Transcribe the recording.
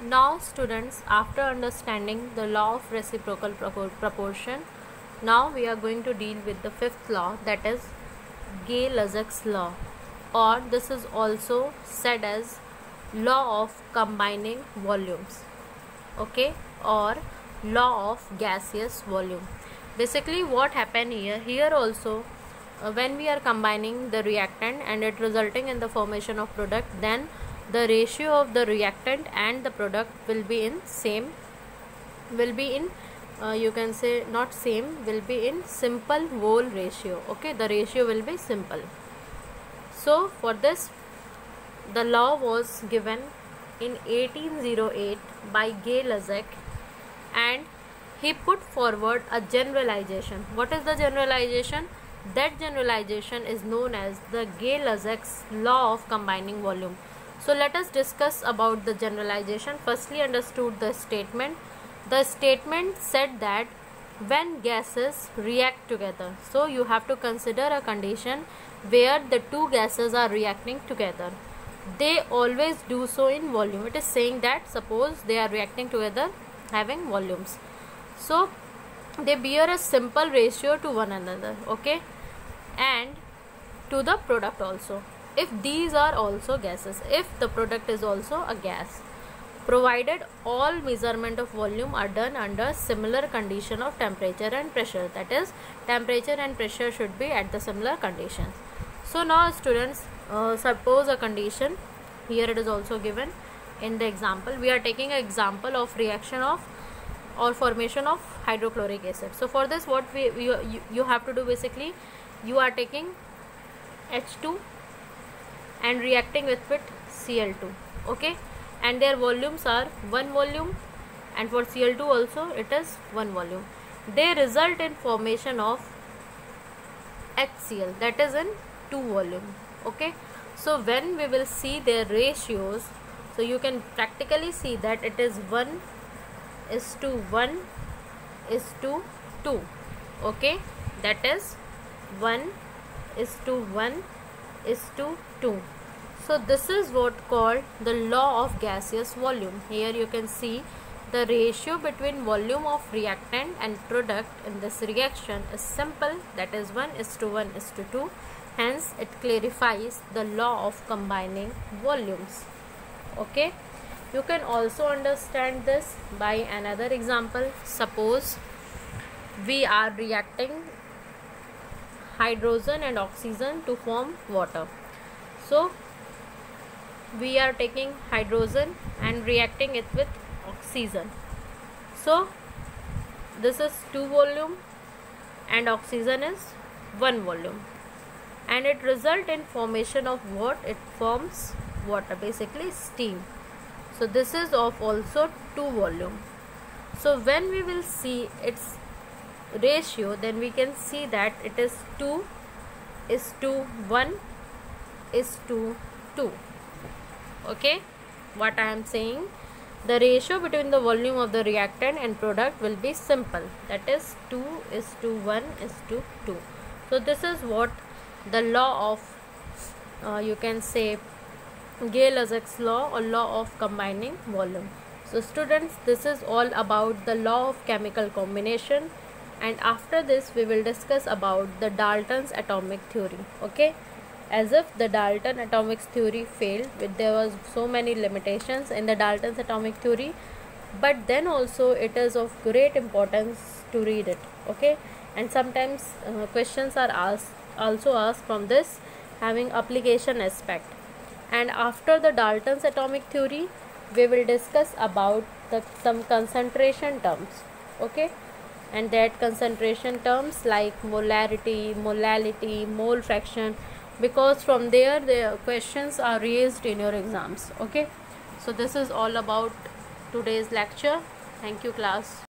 Now students, after understanding the law of reciprocal proportion, now we are going to deal with the fifth law, that is Gay-Lussac's law, or this is also said as law of combining volumes, okay, or law of gaseous volume. Basically what happened here also when we are combining the reactant and it resulting in the formation of product, then the ratio of the reactant and the product will be in you can say not same, will be in simple mole ratio, okay, the ratio will be simple. So for this, the law was given in 1808 by Gay-Lussac, and he put forward a generalization. What is the generalization? That generalization is known as the Gay-Lussac's law of combining volume. So let us discuss about the generalization. Firstly, understood the statement. The statement said that when gases react together, so you have to consider a condition where the two gases are reacting together. They always do so in volume. It is saying that suppose they are reacting together having volumes, so they bear a simple ratio to one another, okay, and to the product also, if these are also gases, if the product is also a gas, provided all measurement of volume are done under similar condition of temperature and pressure, that is temperature and pressure should be at the similar conditions. So now students, suppose a condition, here it is also given in the example. We are taking an example of reaction of or formation of hydrochloric acid. So for this, what you have to do, basically you are taking H2 and reacting with Cl2, okay, and their volumes are 1 volume, and for Cl2 also it is 1 volume. They result in formation of HCl, that is in 2 volume, okay. So when we will see their ratios, so you can practically see that it is 1:1:2, okay, that is 1:1:2. So this is what called the law of gaseous volume. Here you can see the ratio between volume of reactant and product in this reaction is simple, that is 1:1:2. Hence it clarifies the law of combining volumes, okay. You can also understand this by another example. Suppose we are reacting hydrogen and oxygen to form water. So we are taking hydrogen and reacting it with oxygen. So this is 2 volume and oxygen is 1 volume, and it result in formation of what? It forms water, basically steam. So this is of also 2 volume. So when we will see its ratio, then we can see that it is 2:1:2, okay. What I am saying, the ratio between the volume of the reactant and product will be simple, that is 2:1:2. So this is what the law of you can say Gay-Lussac's law or law of combining volume. So students, this is all about the law of chemical combination, and after this we will discuss about the Dalton's atomic theory, okay. As if the Dalton atomic theory failed, there was so many limitations in the Dalton's atomic theory, but then also it is of great importance to read it, okay. And sometimes questions are also asked from this having application aspect. And after the Dalton's atomic theory, we will discuss about some concentration terms, okay, and that concentration terms like molarity, molality, mole fraction, because from there the questions are raised in your exams, okay. So this is all about today's lecture. Thank you class.